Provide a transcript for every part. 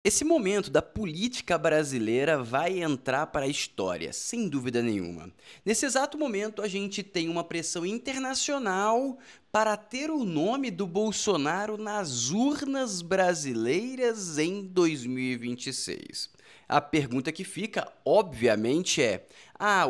Esse momento da política brasileira vai entrar para a história, sem dúvida nenhuma. Nesse exato momento, a gente tem uma pressão internacional para ter o nome do Bolsonaro nas urnas brasileiras em 2026. A pergunta que fica, obviamente, é: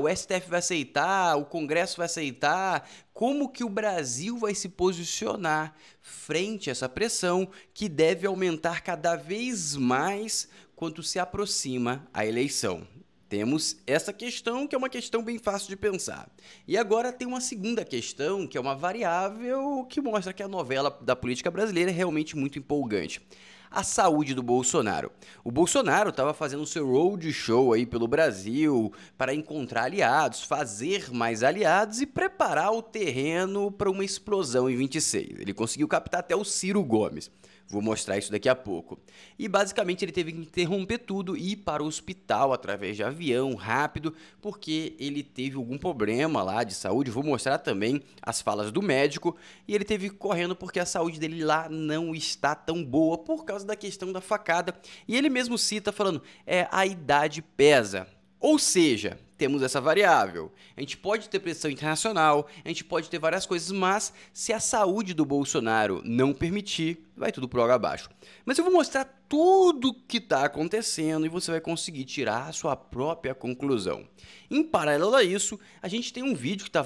o STF vai aceitar, o Congresso vai aceitar? Como que o Brasil vai se posicionar frente a essa pressão que deve aumentar cada vez mais quanto se aproxima a eleição? Temos essa questão, que é uma questão bem fácil de pensar. E agora tem uma segunda questão, que é uma variável que mostra que a novela da política brasileira é realmente muito empolgante: a saúde do Bolsonaro. O Bolsonaro estava fazendo seu roadshow aí pelo Brasil para encontrar aliados, fazer mais aliados e preparar o terreno para uma explosão em 26. Ele conseguiu captar até o Ciro Gomes. Vou mostrar isso daqui a pouco. E basicamente ele teve que interromper tudo e ir para o hospital através de avião, rápido, porque ele teve algum problema lá de saúde. Vou mostrar também as falas do médico. E ele teve que ir correndo porque a saúde dele lá não está tão boa por causa da questão da facada. E ele mesmo cita falando, a idade pesa. Ou seja, temos essa variável. A gente pode ter pressão internacional, a gente pode ter várias coisas, mas se a saúde do Bolsonaro não permitir, vai tudo pro água abaixo. Mas eu vou mostrar tudo o que está acontecendo e você vai conseguir tirar a sua própria conclusão. Em paralelo a isso, a gente tem um vídeo que está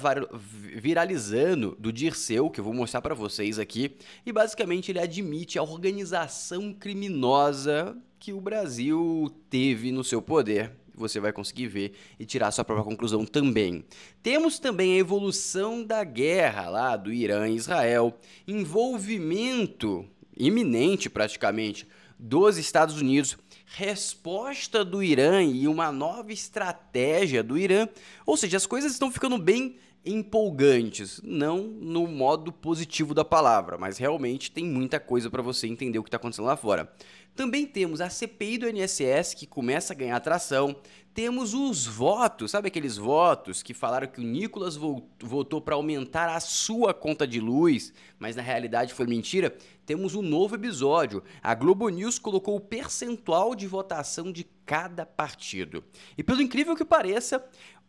viralizando do Dirceu, que eu vou mostrar para vocês aqui, e basicamente ele admite a organização criminosa que o Brasil teve no seu poder. Você vai conseguir ver e tirar a sua própria conclusão também. Temos também a evolução da guerra lá do Irã e Israel, envolvimento iminente praticamente dos Estados Unidos, resposta do Irã e uma nova estratégia do Irã. Ou seja, as coisas estão ficando bem empolgantes, não no modo positivo da palavra, mas realmente tem muita coisa para você entender o que está acontecendo lá fora. Também temos a CPI do INSS, que começa a ganhar atração. Temos os votos, sabe aqueles votos que falaram que o Nicolas votou para aumentar a sua conta de luz, mas na realidade foi mentira? Temos um novo episódio. A Globo News colocou o percentual de votação de cada partido. E pelo incrível que pareça,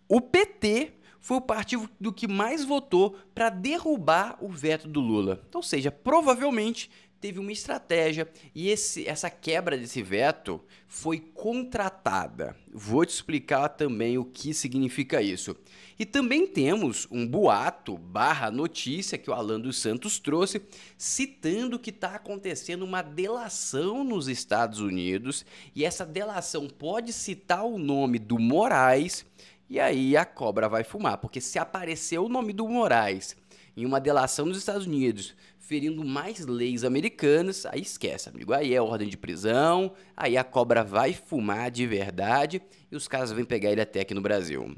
o PT foi o partido do que mais votou para derrubar o veto do Lula. Ou seja, provavelmente teve uma estratégia e essa quebra desse veto foi contratada. Vou te explicar também o que significa isso. E também temos um boato / notícia que o Alan dos Santos trouxe, citando que está acontecendo uma delação nos Estados Unidos e essa delação pode citar o nome do Moraes. E aí a cobra vai fumar, porque se aparecer o nome do Moraes em uma delação nos Estados Unidos, ferindo mais leis americanas, aí esquece, amigo. Aí é ordem de prisão, aí a cobra vai fumar de verdade e os caras vêm pegar ele até aqui no Brasil.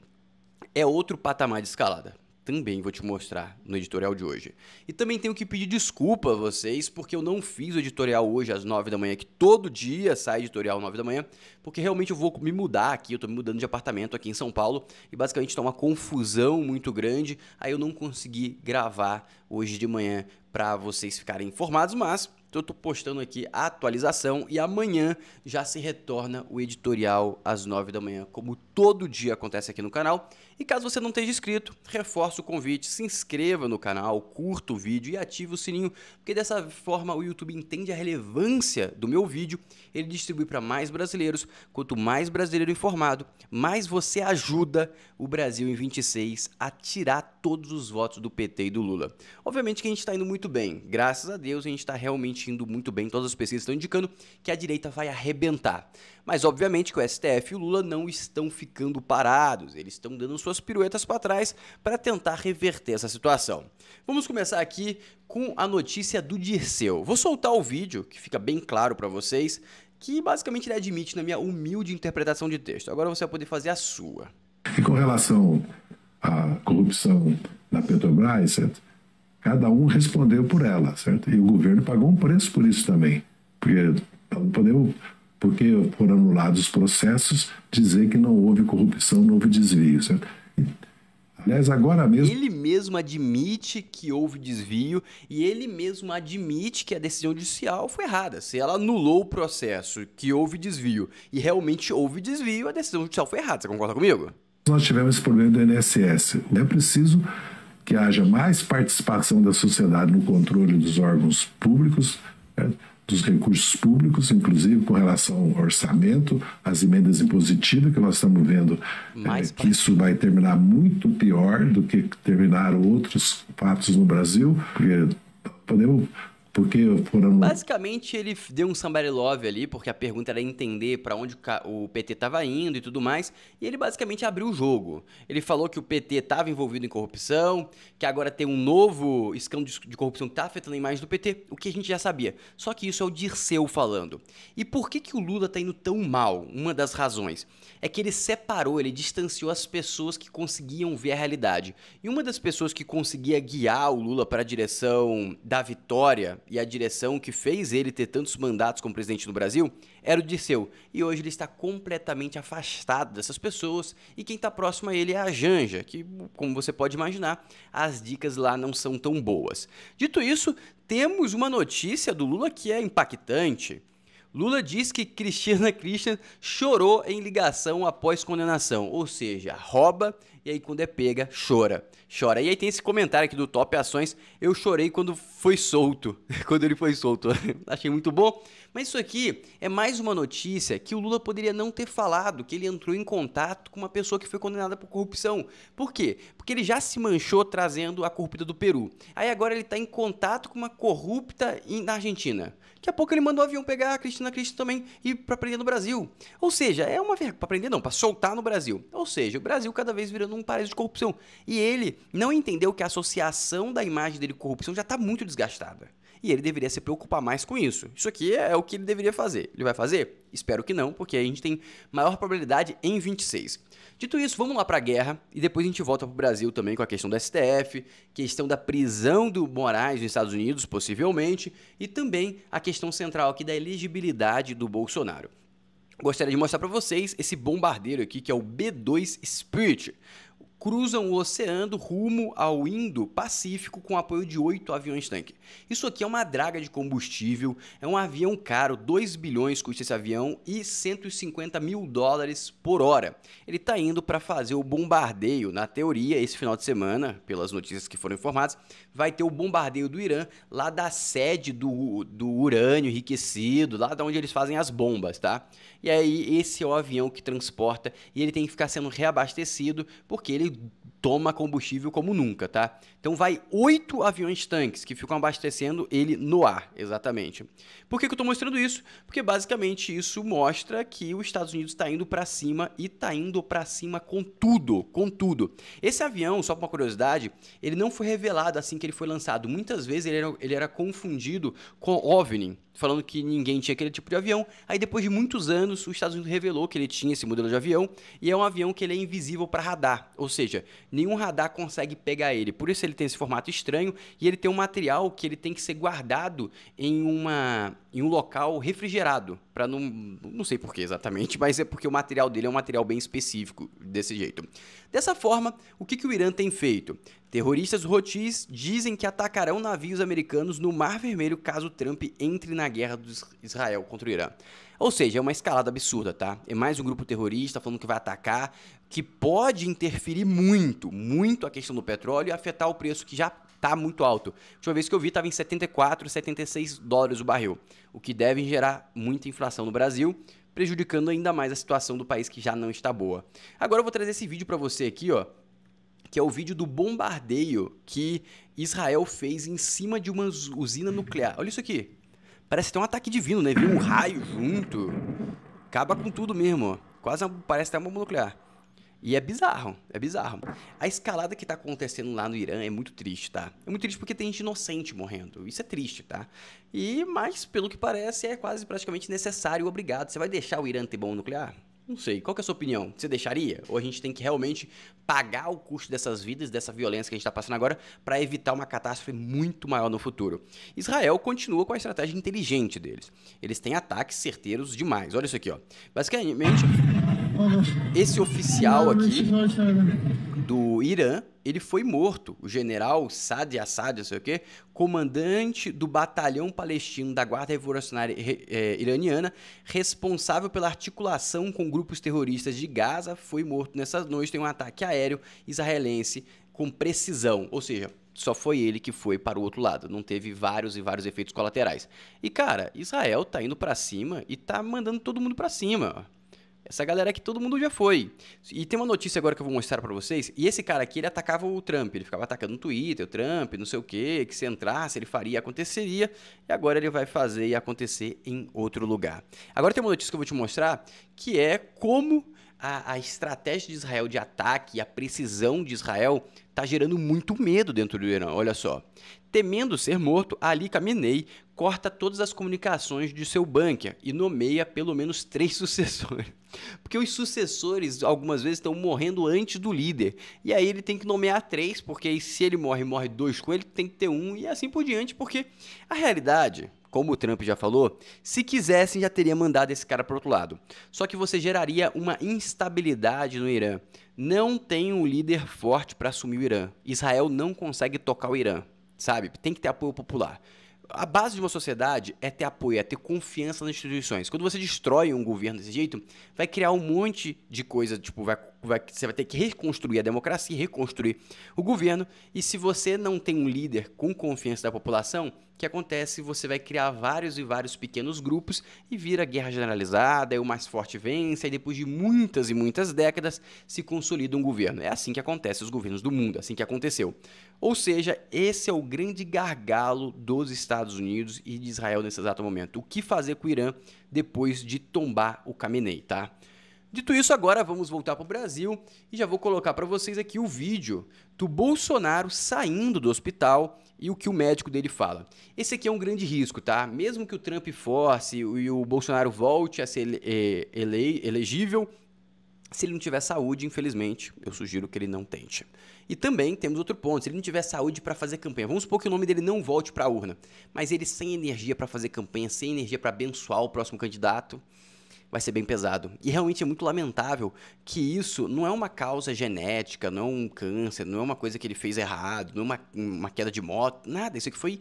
É outro patamar de escalada. Também vou te mostrar no editorial de hoje. E também tenho que pedir desculpa a vocês, porque eu não fiz o editorial hoje às 9 da manhã, que todo dia sai editorial às 9 da manhã, porque realmente eu vou me mudar aqui, eu tô me mudando de apartamento aqui em São Paulo, e basicamente tá uma confusão muito grande, aí eu não consegui gravar hoje de manhã para vocês ficarem informados, mas eu tô postando aqui a atualização e amanhã já se retorna o editorial às 9 da manhã, como todo dia acontece aqui no canal. E caso você não esteja inscrito, reforço o convite, se inscreva no canal, curta o vídeo e ative o sininho, porque dessa forma o YouTube entende a relevância do meu vídeo, ele distribui para mais brasileiros. Quanto mais brasileiro informado, mais você ajuda o Brasil em 26 a tirar todos os votos do PT e do Lula. Obviamente que a gente está indo muito bem, graças a Deus a gente está realmente indo muito bem, todas as pesquisas estão indicando que a direita vai arrebentar. Mas obviamente que o STF e o Lula não estão ficando parados, eles estão dando suas piruetas para trás para tentar reverter essa situação. Vamos começar aqui com a notícia do Dirceu. Vou soltar o vídeo, que fica bem claro para vocês, que basicamente ele admite na minha humilde interpretação de texto. Agora você vai poder fazer a sua. E com relação à corrupção da Petrobras, certo? Cada um respondeu por ela, certo? E o governo pagou um preço por isso também, porque não podemos, porque foram anulados os processos, dizer que não houve corrupção, não houve desvio, certo? Aliás, agora mesmo. Ele mesmo admite que houve desvio e ele mesmo admite que a decisão judicial foi errada. Se ela anulou o processo, que houve desvio e realmente houve desvio, a decisão judicial foi errada. Você concorda comigo? Nós tivemos esse problema do INSS. É preciso que haja mais participação da sociedade no controle dos órgãos públicos, né, dos recursos públicos, inclusive com relação ao orçamento, às emendas impositivas, que nós estamos vendo que isso vai terminar muito pior do que terminaram outros fatos no Brasil, porque foram... Basicamente, ele deu um somebody love ali, porque a pergunta era entender para onde o PT estava indo e tudo mais, e ele basicamente abriu o jogo. Ele falou que o PT estava envolvido em corrupção, que agora tem um novo escândalo de corrupção que está afetando a imagem do PT, o que a gente já sabia. Só que isso é o Dirceu falando. E por que o Lula está indo tão mal? Uma das razões é que ele separou, ele distanciou as pessoas que conseguiam ver a realidade. E uma das pessoas que conseguia guiar o Lula para a direção da vitória e a direção que fez ele ter tantos mandatos como presidente no Brasil era o Dirceu. E hoje ele está completamente afastado dessas pessoas e quem está próximo a ele é a Janja, que, como você pode imaginar, as dicas lá não são tão boas. Dito isso, temos uma notícia do Lula que é impactante. Lula diz que Cristina Christian chorou em ligação após condenação, ou seja, rouba e aí quando é pega, chora. E aí tem esse comentário aqui do Top Ações, eu chorei quando foi solto, quando ele foi solto. Achei muito bom, mas isso aqui é mais uma notícia que o Lula poderia não ter falado, que ele entrou em contato com uma pessoa que foi condenada por corrupção. Por quê? Porque ele já se manchou trazendo a corrupta do Peru. Aí agora ele está em contato com uma corrupta na Argentina. Daqui a pouco ele mandou o avião pegar a Cristina Christian também e para prender no Brasil. Ou seja, é uma vergonha, para prender não, para soltar no Brasil. Ou seja, o Brasil cada vez virando um paraíso de corrupção. E ele não entendeu que a associação da imagem dele com corrupção já está muito desgastada. E ele deveria se preocupar mais com isso. Isso aqui é o que ele deveria fazer. Ele vai fazer? Espero que não, porque a gente tem maior probabilidade em 26. Dito isso, vamos lá para a guerra e depois a gente volta para o Brasil também com a questão do STF, questão da prisão do Moraes nos Estados Unidos, possivelmente, e também a questão central aqui da elegibilidade do Bolsonaro. Gostaria de mostrar para vocês esse bombardeiro aqui, que é o B-2 Spirit. Cruzam o oceano rumo ao Indo-Pacífico com apoio de 8 aviões-tanque. Isso aqui é uma draga de combustível, é um avião caro, 2 bilhões custa esse avião e 150 mil dólares por hora. Ele está indo para fazer o bombardeio, na teoria, esse final de semana, pelas notícias que foram informadas, vai ter o bombardeio do Irã, lá da sede do urânio enriquecido, lá de onde eles fazem as bombas, tá? E aí esse é o avião que transporta e ele tem que ficar sendo reabastecido porque ele toma combustível como nunca, tá? Então vai 8 aviões-tanques que ficam abastecendo ele no ar, exatamente. Por que eu tô mostrando isso? Porque basicamente isso mostra que os Estados Unidos está indo para cima e está indo para cima com tudo, com tudo. Esse avião, só por uma curiosidade, ele não foi revelado assim que ele foi lançado. Muitas vezes ele era confundido com OVNI, falando que ninguém tinha aquele tipo de avião. Aí depois de muitos anos, os Estados Unidos revelou que ele tinha esse modelo de avião e é um avião que ele é invisível para radar, ou seja, nenhum radar consegue pegar ele. Por isso ele tem esse formato estranho e ele tem um material que ele tem que ser guardado em um local refrigerado, para não sei por que exatamente, mas é porque o material dele é um material bem específico desse jeito. Dessa forma, o que o Irã tem feito? Terroristas Houthis dizem que atacarão navios americanos no Mar Vermelho caso Trump entre na guerra do Israel contra o Irã. Ou seja, é uma escalada absurda, tá? É mais um grupo terrorista falando que vai atacar, que pode interferir muito, muito a questão do petróleo e afetar o preço que já está muito alto. A última vez que eu vi estava em 74, 76 dólares o barril, o que deve gerar muita inflação no Brasil, prejudicando ainda mais a situação do país que já não está boa. Agora eu vou trazer esse vídeo para você aqui, ó, que é o vídeo do bombardeio que Israel fez em cima de uma usina nuclear. Olha isso aqui. Parece ter um ataque divino, né? Viu um raio junto. Acaba com tudo mesmo, ó. Quase parece ter uma bomba nuclear. E é bizarro, é bizarro. A escalada que tá acontecendo lá no Irã é muito triste, tá? É muito triste porque tem gente inocente morrendo. Isso é triste, tá? Mas, pelo que parece, é quase praticamente necessário e obrigado. Você vai deixar o Irã ter bomba nuclear? Não sei, qual que é a sua opinião? Você deixaria? Ou a gente tem que realmente pagar o custo dessas vidas, dessa violência que a gente está passando agora, para evitar uma catástrofe muito maior no futuro? Israel continua com a estratégia inteligente deles. Eles têm ataques certeiros demais. Olha isso aqui, ó. Basicamente, esse oficial aqui do Irã, ele foi morto. O general Saad Assad, não sei o quê, comandante do batalhão palestino da Guarda Revolucionária Iraniana, responsável pela articulação com grupos terroristas de Gaza, foi morto nessa noite. Tem um ataque aéreo israelense com precisão, ou seja, só foi ele que foi para o outro lado, não teve vários e vários efeitos colaterais. E cara, Israel tá indo para cima e tá mandando todo mundo para cima. Essa galera aqui, todo mundo já foi. E tem uma notícia agora que eu vou mostrar pra vocês. E esse cara aqui, ele atacava o Trump. Ele ficava atacando no Twitter, o Trump, não sei o quê. Que se entrasse, ele faria, aconteceria. E agora ele vai fazer e acontecer em outro lugar. Agora tem uma notícia que eu vou te mostrar, que é como a estratégia de Israel de ataque e a precisão de Israel está gerando muito medo dentro do Irã. Olha só. Temendo ser morto, Ali Khamenei corta todas as comunicações de seu bunker e nomeia pelo menos 3 sucessores. Porque os sucessores, algumas vezes, estão morrendo antes do líder. E aí ele tem que nomear 3, porque aí, se ele morre 2 com ele, tem que ter 1 e assim por diante. Porque a realidade, como o Trump já falou, se quisessem já teria mandado esse cara para o outro lado. Só que você geraria uma instabilidade no Irã. Não tem um líder forte para assumir o Irã. Israel não consegue tocar o Irã, sabe? Tem que ter apoio popular. A base de uma sociedade é ter apoio, é ter confiança nas instituições. Quando você destrói um governo desse jeito, vai criar um monte de coisa, tipo, você vai ter que reconstruir a democracia, reconstruir o governo, e se você não tem um líder com confiança da população, o que acontece? Você vai criar vários e vários pequenos grupos e vira guerra generalizada, e o mais forte vence, e depois de muitas e muitas décadas se consolida um governo. É assim que acontece os governos do mundo, é assim que aconteceu. Ou seja, esse é o grande gargalo dos Estados Unidos e de Israel nesse exato momento. O que fazer com o Irã depois de tombar o Khamenei, tá? Dito isso, agora vamos voltar para o Brasil e já vou colocar para vocês aqui o vídeo do Bolsonaro saindo do hospital e o que o médico dele fala. Esse aqui é um grande risco, tá? Mesmo que o Trump force e o Bolsonaro volte a ser elegível, se ele não tiver saúde, infelizmente, eu sugiro que ele não tente. E também temos outro ponto, se ele não tiver saúde para fazer campanha, vamos supor que o nome dele não volte para a urna, mas ele sem energia para fazer campanha, sem energia para abençoar o próximo candidato, vai ser bem pesado. E realmente é muito lamentável que isso não é uma causa genética, não é um câncer, não é uma coisa que ele fez errado, não é uma queda de moto, nada. Isso aqui foi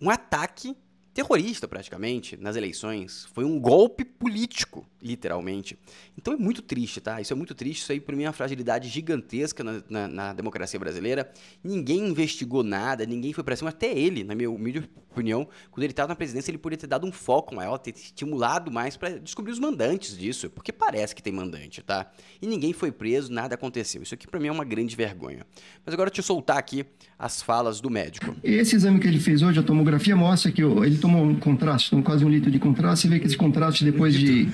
um ataque terrorista, praticamente, nas eleições. Foi um golpe político, literalmente. Então é muito triste, tá? Isso é muito triste. Isso aí, para mim, é uma fragilidade gigantesca na democracia brasileira. Ninguém investigou nada, ninguém foi pra cima. Até ele, na minha humilde opinião, quando ele estava na presidência, ele poderia ter dado um foco maior, ter estimulado mais para descobrir os mandantes disso. Porque parece que tem mandante, tá? E ninguém foi preso, nada aconteceu. Isso aqui, para mim, é uma grande vergonha. Mas agora, deixa eu soltar aqui as falas do médico. Esse exame que ele fez hoje, a tomografia, mostra que ele tomou um contraste, quase 1 litro de contraste, e vê que esse contraste, depois de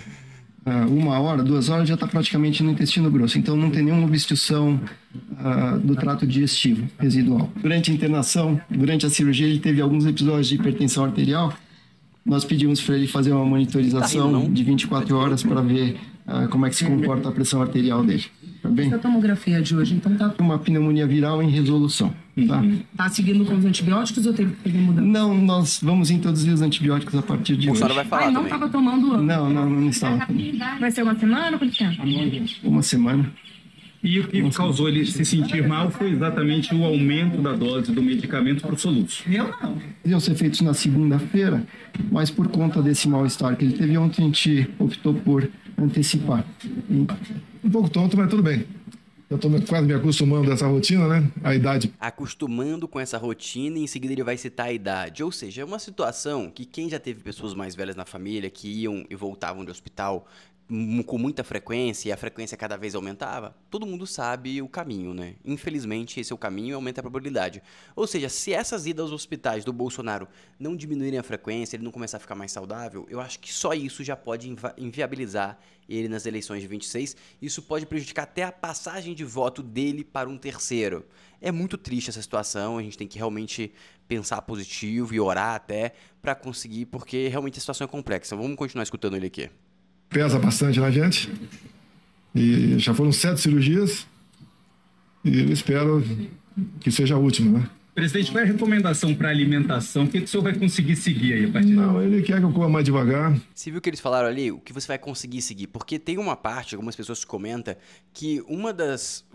1 hora, 2 horas, já está praticamente no intestino grosso. Então, não tem nenhuma obstrução do trato digestivo residual. Durante a internação, durante a cirurgia, ele teve alguns episódios de hipertensão arterial. Nós pedimos para ele fazer uma monitorização de 24 horas para ver como é que se comporta a pressão arterial dele. Tá bem? Essa tomografia de hoje, então tá... Uma pneumonia viral em resolução. Tá? Tá seguindo com os antibióticos ou teve que mudar? Não, nós vamos introduzir os antibióticos a partir de hoje. O senhor vai falar não também. estava tomando... Não estava. Vai ser uma semana ou quanto tempo? 1 semana. E o que causou ele se sentir mal foi exatamente o aumento da dose do medicamento para o soluço. Eu não. Iam ser feitos na segunda-feira, mas por conta desse mal-estar que ele teve ontem, a gente optou por antecipar. Um pouco tonto, mas tudo bem. Eu estou quase me acostumando a essa rotina, né? A idade. Acostumando com essa rotina e em seguida ele vai citar a idade. Ou seja, é uma situação que quem já teve pessoas mais velhas na família que iam e voltavam do hospital com muita frequência e a frequência cada vez aumentava, todo mundo sabe o caminho, né? Infelizmente, esse é o caminho e aumenta a probabilidade. Ou seja, se essas idas aos hospitais do Bolsonaro não diminuírem a frequência, ele não começar a ficar mais saudável, eu acho que só isso já pode inviabilizar ele nas eleições de 26. Isso pode prejudicar até a passagem de voto dele para um terceiro. É muito triste essa situação, a gente tem que realmente pensar positivo e orar até para conseguir, porque realmente a situação é complexa. Vamos continuar escutando ele aqui. Pesa bastante na gente. E já foram 7 cirurgias. E eu espero que seja a última, né? Presidente, qual é a recomendação para alimentação? O que o senhor vai conseguir seguir aí a partir Não, ele quer que eu coma mais devagar. Você viu o que eles falaram ali? O que você vai conseguir seguir? Porque tem uma parte, algumas pessoas comentam, que um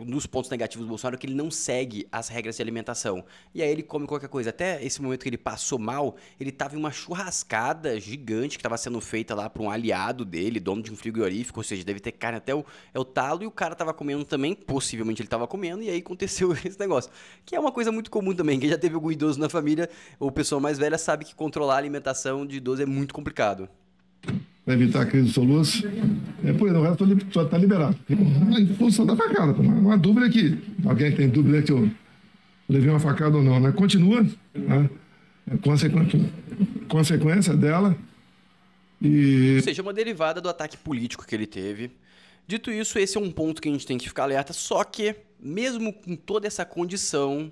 dos pontos negativos do Bolsonaro é que ele não segue as regras de alimentação. E aí ele come qualquer coisa. Até esse momento que ele passou mal, ele estava em uma churrascada gigante que estava sendo feita lá para um aliado dele, dono de um frigorífico, ou seja, deve ter carne até o talo, e o cara estava comendo também, possivelmente ele estava comendo, e aí aconteceu esse negócio. Que é uma coisa muito comum também. Quem já teve algum idoso na família ou pessoa mais velha sabe que controlar a alimentação de idoso é muito complicado. Para evitar a crise de soluço. Por aí, o resto está liberado. A função da facada. Uma dúvida aqui. Alguém tem dúvida que eu levei uma facada ou não, né? Continua. Né? Consequência dela. Ou seja, uma derivada do ataque político que ele teve. Dito isso, esse é um ponto que a gente tem que ficar alerta. Só que, mesmo com toda essa condição,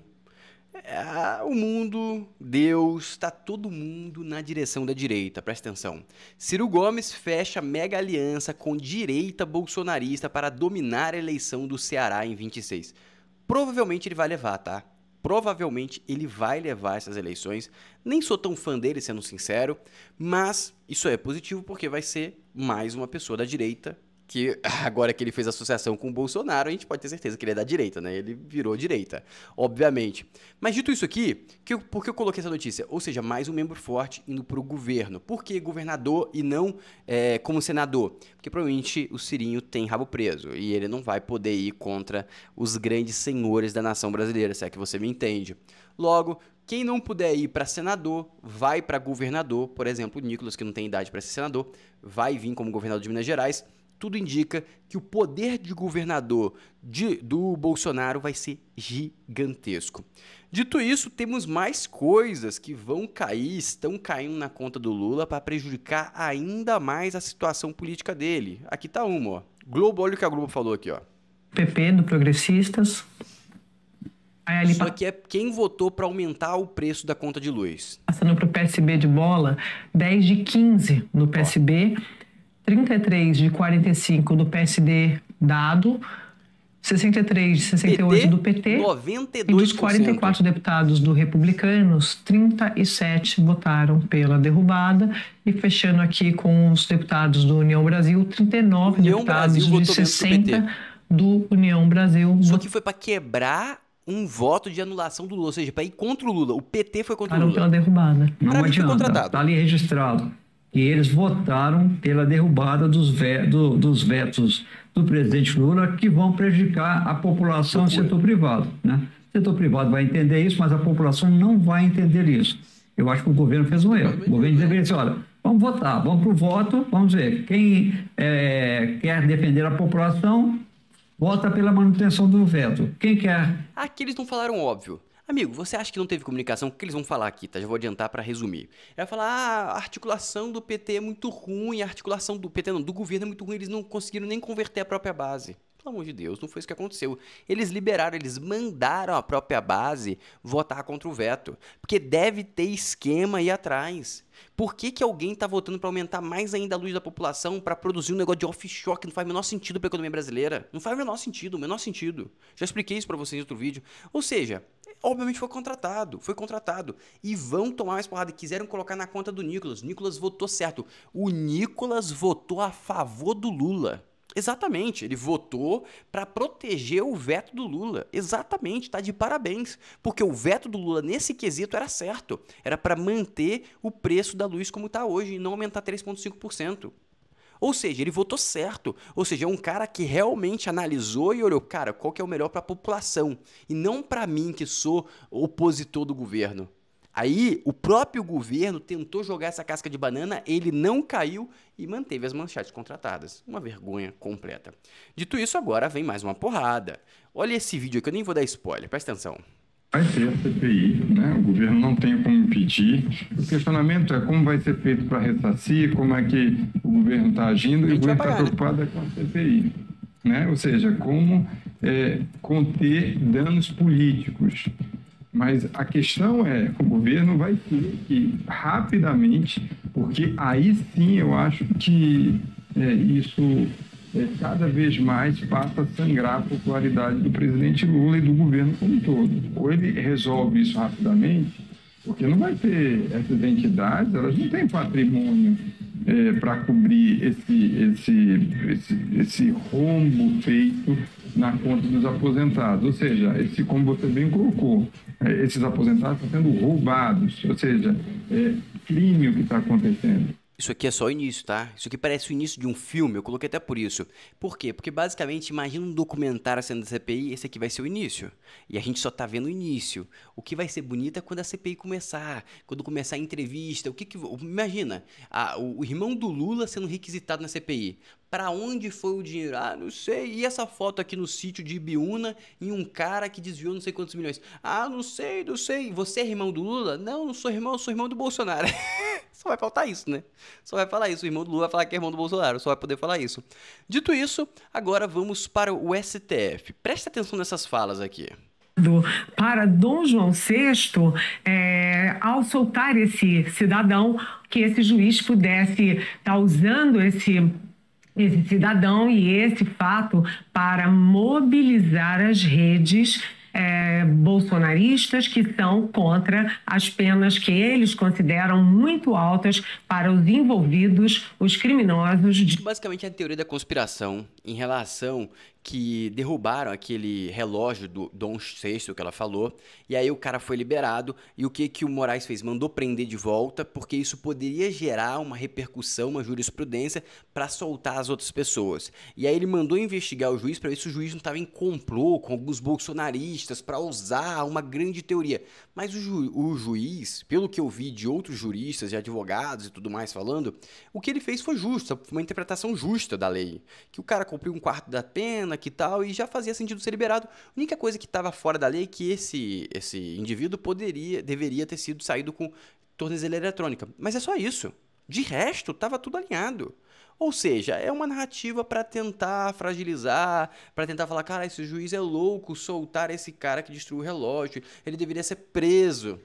o mundo, Deus, está todo mundo na direção da direita, presta atenção. Ciro Gomes fecha mega aliança com direita bolsonarista para dominar a eleição do Ceará em 26. Provavelmente ele vai levar, tá? Provavelmente ele vai levar essas eleições. Nem sou tão fã dele, sendo sincero, mas isso é positivo porque vai ser mais uma pessoa da direita que agora que ele fez associação com o Bolsonaro, a gente pode ter certeza que ele é da direita, né? Ele virou direita, obviamente. Mas dito isso aqui, por que eu coloquei essa notícia? Ou seja, mais um membro forte indo para o governo. Por que governador e não como senador? Porque provavelmente o Cirinho tem rabo preso e ele não vai poder ir contra os grandes senhores da nação brasileira, se é que você me entende. Logo, quem não puder ir para senador, vai para governador. Por exemplo, o Nicolas, que não tem idade para ser senador, vai vir como governador de Minas Gerais. Tudo indica que o poder de governador do Bolsonaro vai ser gigantesco. Dito isso, temos mais coisas que vão cair, estão caindo na conta do Lula para prejudicar ainda mais a situação política dele. Aqui tá uma, ó. Globo, olha o que a Globo falou aqui, ó. PP do Progressistas. Isso aqui é quem votou para aumentar o preço da conta de luz. Passando para o PSB de bola, 10 de 15 no PSB. 33 de 45 do PSD dado, 63 de 68 do PT, 92%. E dos 44 deputados do Republicanos, 37 votaram pela derrubada, e fechando aqui com os deputados do União Brasil, 39 deputados de 60 do União Brasil. Isso aqui foi para quebrar um voto de anulação do Lula, ou seja, para ir contra o Lula. O PT foi contra o Lula. Pela derrubada. Não adianta, está ali registrado. E eles votaram pela derrubada dos vetos do presidente Lula, que vão prejudicar a população do setor privado, né? O setor privado vai entender isso, mas a população não vai entender isso. Eu acho que o governo fez um erro. O governo deveria dizer, olha, vamos votar, vamos para o voto, vamos ver. Quem quer defender a população, vota pela manutenção do veto. Quem quer... Aqui eles não falaram óbvio. Amigo, você acha que não teve comunicação? O que eles vão falar aqui, tá? Já vou adiantar para resumir. Vai falar, a articulação do PT é muito ruim, a articulação do PT, não, do governo é muito ruim, eles não conseguiram nem converter a própria base. Pelo amor de Deus, não foi isso que aconteceu. Eles liberaram, eles mandaram a própria base votar contra o veto. Porque deve ter esquema aí atrás. Por que alguém está votando para aumentar mais ainda a luz da população, para produzir um negócio de offshore que não faz o menor sentido para a economia brasileira? Não faz o menor sentido. Já expliquei isso para vocês em outro vídeo. Ou seja, obviamente foi contratado. E vão tomar mais porrada. E quiseram colocar na conta do Nicolas. O Nicolas votou certo. O Nicolas votou a favor do Lula. Exatamente, ele votou para proteger o veto do Lula. Exatamente, tá de parabéns. Porque o veto do Lula nesse quesito era certo. Era para manter o preço da luz como está hoje e não aumentar 3,5%. Ou seja, ele votou certo. Ou seja, é um cara que realmente analisou e olhou, cara, qual que é o melhor para a população? E não para mim, que sou opositor do governo. Aí, o próprio governo tentou jogar essa casca de banana, ele não caiu e manteve as manchetes contratadas. Uma vergonha completa. Dito isso, agora vem mais uma porrada. Olha esse vídeo aqui, eu nem vou dar spoiler, presta atenção. Vai ter a CPI, né? O governo não tem como impedir. O questionamento é como vai ser feito para ressarcir, como é que o governo está agindo, e o governo está preocupado com a CPI. Né? Ou seja, como conter danos políticos. Mas a questão é, o governo vai ter que rapidamente, porque aí sim eu acho que isso cada vez mais passa a sangrar a popularidade do presidente Lula e do governo como um todo. Ou ele resolve isso rapidamente, porque não vai ter essas entidades, elas não têm patrimônio para cobrir esse rombo feito na conta dos aposentados. Ou seja, como você bem colocou, esses aposentados estão sendo roubados, ou seja, crime o que está acontecendo. Isso aqui é só o início, tá? Isso aqui parece o início de um filme, eu coloquei até por isso. Por quê? Porque basicamente, imagina um documentário sendo da CPI, esse aqui vai ser o início. E a gente só tá vendo o início. O que vai ser bonito é quando a CPI começar, quando começar a entrevista, imagina, o irmão do Lula sendo requisitado na CPI. Pra onde foi o dinheiro? Ah, não sei. E essa foto aqui no sítio de Ibiúna em um cara que desviou não sei quantos milhões? Ah, não sei. Você é irmão do Lula? Não, não sou irmão, eu sou irmão do Bolsonaro. Só vai faltar isso, né? Só vai falar isso. O irmão do Lula vai falar que é irmão do Bolsonaro. Só vai poder falar isso. Dito isso, agora vamos para o STF. Presta atenção nessas falas aqui. Para Dom João VI, ao soltar esse cidadão, que esse juiz pudesse estar usando esse cidadão e esse fato para mobilizar as redes bolsonaristas que são contra as penas que eles consideram muito altas para os envolvidos, os criminosos. Basicamente, a teoria da conspiração em relação que derrubaram aquele relógio do Dom VI que ela falou, e aí o cara foi liberado, e o que o Moraes fez? Mandou prender de volta, porque isso poderia gerar uma repercussão, uma jurisprudência para soltar as outras pessoas. E aí ele mandou investigar o juiz para ver se o juiz não estava em complô com alguns bolsonaristas para usar uma grande teoria. Mas o juiz, pelo que eu vi de outros juristas e advogados e tudo mais falando, o que ele fez foi justo, foi uma interpretação justa da lei, que o cara cumpriu um quarto da pena, que tal, e já fazia sentido ser liberado. A única coisa que estava fora da lei é que esse indivíduo deveria ter sido saído com tornozeleira eletrônica. Mas é só isso. De resto, estava tudo alinhado. Ou seja, é uma narrativa para tentar fragilizar, para tentar falar, cara, esse juiz é louco, soltar esse cara que destruiu o relógio, ele deveria ser preso.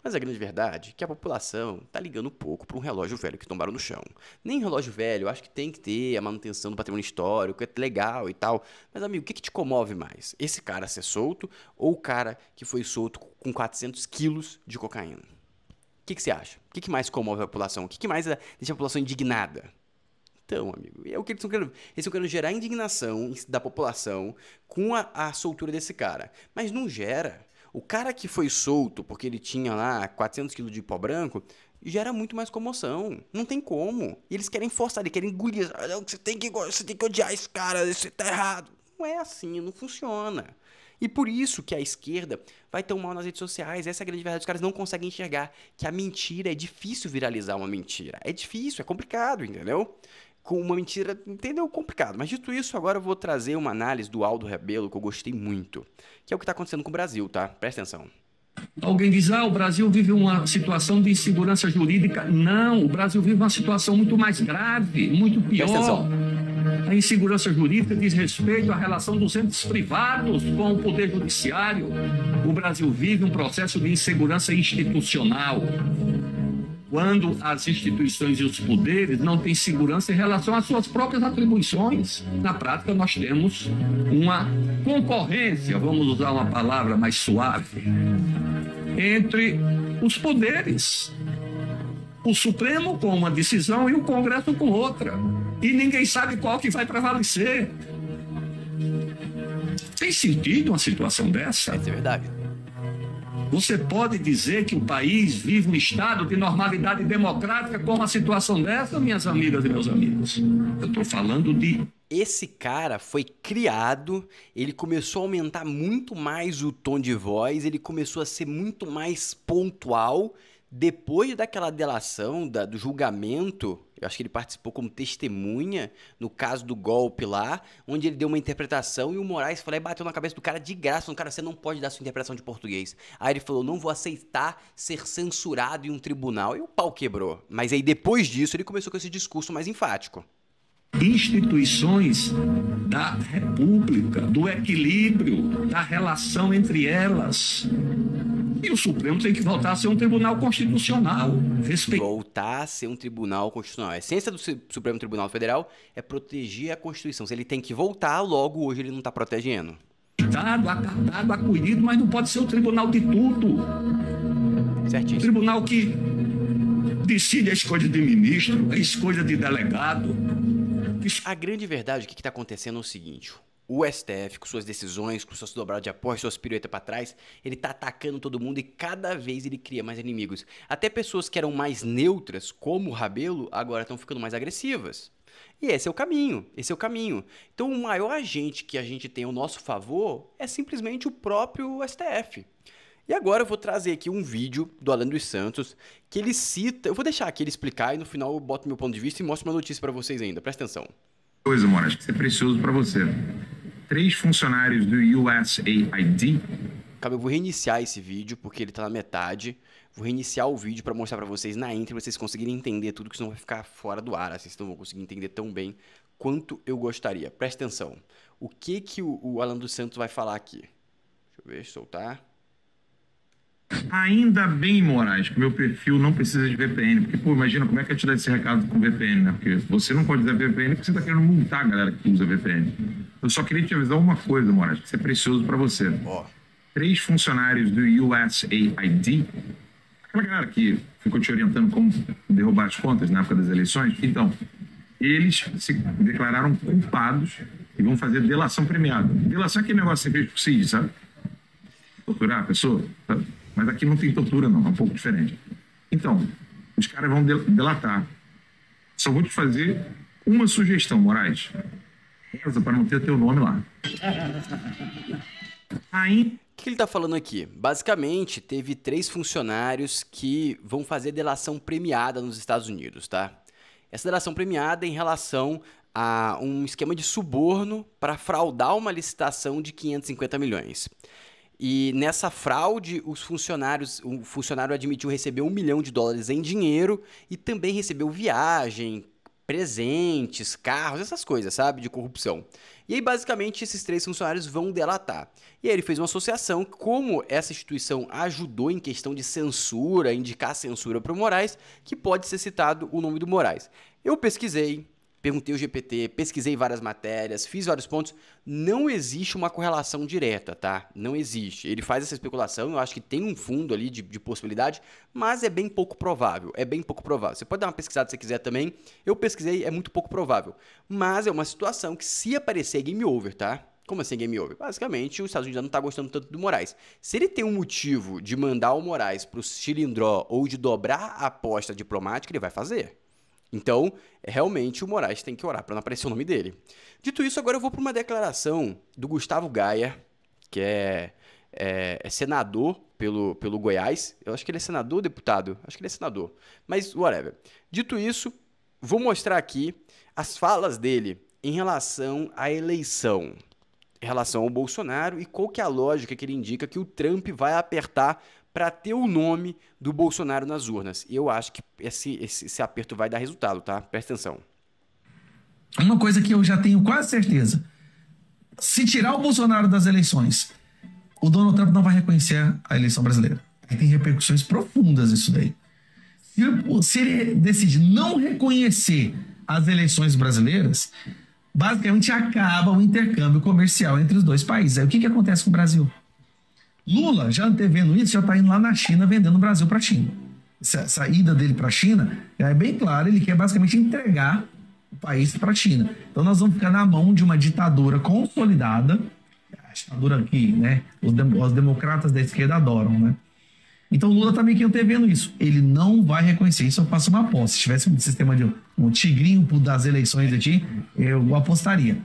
Mas a grande verdade é que a população tá ligando pouco para um relógio velho que tombaram no chão. Nem relógio velho, eu acho que tem que ter a manutenção do patrimônio histórico, é legal e tal. Mas, amigo, o que te comove mais? Esse cara ser solto ou o cara que foi solto com 400 quilos de cocaína? O que você acha? O que mais comove a população? O que mais deixa a população indignada? Então, amigo, é o que eles estão querendo. Eles estão querendo gerar indignação da população com a soltura desse cara. Mas não gera. O cara que foi solto porque ele tinha lá 400 quilos de pó branco, gera muito mais comoção. Não tem como. E eles querem forçar, eles querem engolir. Você tem que odiar esse cara, você tá errado. Não é assim, não funciona. E por isso que a esquerda vai tão mal nas redes sociais. Essa é a grande verdade. Os caras não conseguem enxergar que a mentira é difícil viralizar uma mentira. É difícil, é complicado, entendeu? Com uma mentira, entendeu? Complicado. Mas dito isso, agora eu vou trazer uma análise do Aldo Rebelo que eu gostei muito. Que é o que está acontecendo com o Brasil, tá? Presta atenção. Alguém diz, o Brasil vive uma situação de insegurança jurídica. Não, o Brasil vive uma situação muito mais grave, muito pior. Presta atenção. A insegurança jurídica diz respeito à relação dos entes privados com o poder judiciário. O Brasil vive um processo de insegurança institucional. Quando as instituições e os poderes não têm segurança em relação às suas próprias atribuições. Na prática, nós temos uma concorrência, vamos usar uma palavra mais suave, entre os poderes. O Supremo com uma decisão e o Congresso com outra. E ninguém sabe qual que vai prevalecer. Tem sentido uma situação dessa? É verdade. Você pode dizer que o país vive um estado de normalidade democrática com uma situação dessa, minhas amigas e meus amigos? Eu estou falando de... Esse cara foi criado, ele começou a aumentar muito mais o tom de voz, ele começou a ser muito mais pontual depois daquela delação, do julgamento. Eu acho que ele participou como testemunha no caso do golpe lá, onde ele deu uma interpretação e o Moraes falou e bateu na cabeça do cara de graça, falando, cara, você não pode dar sua interpretação de português. Aí ele falou, não vou aceitar ser censurado em um tribunal. E o pau quebrou. Mas aí depois disso ele começou com esse discurso mais enfático. Instituições da República, do equilíbrio, da relação entre elas. E o Supremo tem que voltar a ser um tribunal constitucional. Voltar a ser um tribunal constitucional. A essência do Supremo Tribunal Federal é proteger a Constituição. Se ele tem que voltar, logo hoje ele não está protegendo. Acatado, acolhido, mas não pode ser o tribunal de tudo. Certíssimo. Um tribunal que decide a escolha de ministro, a escolha de delegado. A grande verdade, o que está acontecendo é o seguinte: o STF, com suas decisões, com suas dobradas de apoio, suas piruetas para trás, ele tá atacando todo mundo e cada vez ele cria mais inimigos. Até pessoas que eram mais neutras, como o Rabelo, agora estão ficando mais agressivas. E esse é o caminho, esse é o caminho. Então o maior agente que a gente tem ao nosso favor é simplesmente o próprio STF. E agora eu vou trazer aqui um vídeo do Alan dos Santos, que ele cita... Eu vou deixar aqui ele explicar e no final eu boto meu ponto de vista e mostro uma notícia para vocês ainda. Presta atenção. Coisa, Moraes, que isso é precioso para você. 3 funcionários do USAID... Calma, eu vou reiniciar esse vídeo, porque ele tá na metade. Vou reiniciar o vídeo para mostrar para vocês na intro, para vocês conseguirem entender tudo, que senão vai ficar fora do ar. Vocês não vão conseguir entender tão bem quanto eu gostaria. Presta atenção. O que o Alan dos Santos vai falar aqui? Deixa eu ver, soltar. Ainda bem, Moraes, que meu perfil não precisa de VPN. Porque, pô, imagina como é que eu te dar esse recado com VPN, né? Porque você não pode usar VPN porque você tá querendo multar a galera que usa VPN. Eu só queria te avisar uma coisa, Moraes, que isso é precioso para você. 3 funcionários do USAID, aquela galera que ficou te orientando como derrubar as contas na época das eleições, então, eles se declararam culpados e vão fazer delação premiada. Delação é aquele negócio que você fez por CID, sabe? Torturar a pessoa, sabe? Mas aqui não tem tortura, não, é um pouco diferente. Então, os caras vão delatar. Só vou te fazer uma sugestão, Moraes. Reza para não ter teu nome lá. O que ele está falando aqui? Basicamente, teve 3 funcionários que vão fazer delação premiada nos Estados Unidos, tá? Essa delação premiada é em relação a um esquema de suborno para fraudar uma licitação de 550 milhões. E nessa fraude, o funcionário admitiu receber $1 milhão em dinheiro e também recebeu viagem, presentes, carros, essas coisas, sabe? De corrupção. E aí, basicamente, esses 3 funcionários vão delatar. E aí ele fez uma associação, como essa instituição ajudou em questão de censura, indicar censura para o Moraes, que pode ser citado o nome do Moraes. Eu pesquisei, perguntei ao GPT, pesquisei várias matérias, fiz vários pontos. Não existe uma correlação direta, tá? Não existe. Ele faz essa especulação, eu acho que tem um fundo ali de possibilidade, mas é bem pouco provável. É bem pouco provável. Você pode dar uma pesquisada se você quiser também. Eu pesquisei, é muito pouco provável. Mas é uma situação que, se aparecer, é game over, tá? Como assim game over? Basicamente, os Estados Unidos não tá gostando tanto do Moraes. Se ele tem um motivo de mandar o Moraes pro Chilindró ou de dobrar a aposta diplomática, ele vai fazer. Então, realmente, o Moraes tem que orar para não aparecer o nome dele. Dito isso, agora eu vou para uma declaração do Gustavo Gaia, que é senador pelo Goiás. Eu acho que ele é senador ou deputado? Acho que ele é senador. Mas, whatever. Dito isso, vou mostrar aqui as falas dele em relação à eleição, em relação ao Bolsonaro e qual que é a lógica que ele indica que o Trump vai apertar para ter o nome do Bolsonaro nas urnas. E eu acho que esse aperto vai dar resultado, tá? Presta atenção. Uma coisa que eu já tenho quase certeza. Se tirar o Bolsonaro das eleições, o Donald Trump não vai reconhecer a eleição brasileira. Aí tem repercussões profundas isso daí. Se ele decidir não reconhecer as eleições brasileiras, basicamente acaba o intercâmbio comercial entre os 2 países. Aí o que acontece com o Brasil? Lula, já antevendo isso, já está indo lá na China vendendo o Brasil para a China. Essa ida dele para a China é bem claro, ele quer basicamente entregar o país para a China. Então nós vamos ficar na mão de uma ditadura consolidada, a ditadura que, né, os democratas da esquerda adoram, né? Então o Lula está meio que antevendo isso. Ele não vai reconhecer. Isso eu faço uma aposta. Se tivesse um sistema de um tigrinho das eleições aqui, eu apostaria.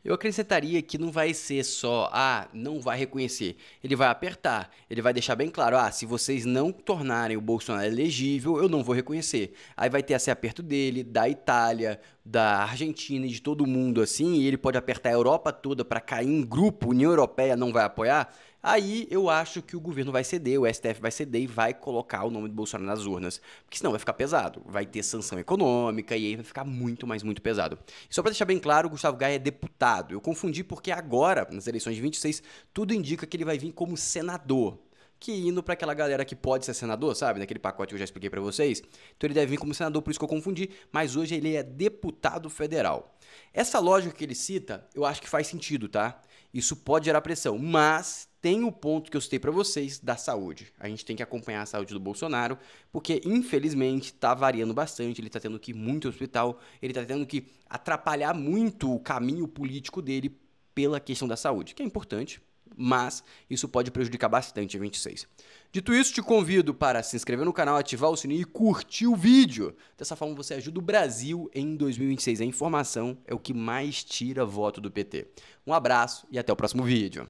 Eu acrescentaria que não vai ser só, não vai reconhecer. Ele vai apertar, ele vai deixar bem claro, se vocês não tornarem o Bolsonaro elegível, eu não vou reconhecer. Aí vai ter esse aperto dele, da Itália, da Argentina e de todo mundo assim, e ele pode apertar a Europa toda para cair em grupo, União Europeia não vai apoiar. Aí eu acho que o governo vai ceder, o STF vai ceder e vai colocar o nome do Bolsonaro nas urnas. Porque senão vai ficar pesado, vai ter sanção econômica e aí vai ficar muito, mas muito pesado. E só para deixar bem claro, o Gustavo Gaia é deputado. Eu confundi porque agora, nas eleições de 26, tudo indica que ele vai vir como senador. que indo para aquela galera que pode ser senador, sabe? Naquele pacote que eu já expliquei para vocês. Então ele deve vir como senador, por isso que eu confundi, mas hoje ele é deputado federal. Essa lógica que ele cita, eu acho que faz sentido, tá? Isso pode gerar pressão, mas tem o ponto que eu citei para vocês da saúde. A gente tem que acompanhar a saúde do Bolsonaro, porque infelizmente tá variando bastante, ele tá tendo que ir muito ao hospital, ele tá tendo que atrapalhar muito o caminho político dele pela questão da saúde, que é importante, mas isso pode prejudicar bastante a 26. Dito isso, te convido para se inscrever no canal, ativar o sininho e curtir o vídeo. Dessa forma você ajuda o Brasil em 2026. A informação é o que mais tira voto do PT. Um abraço e até o próximo vídeo.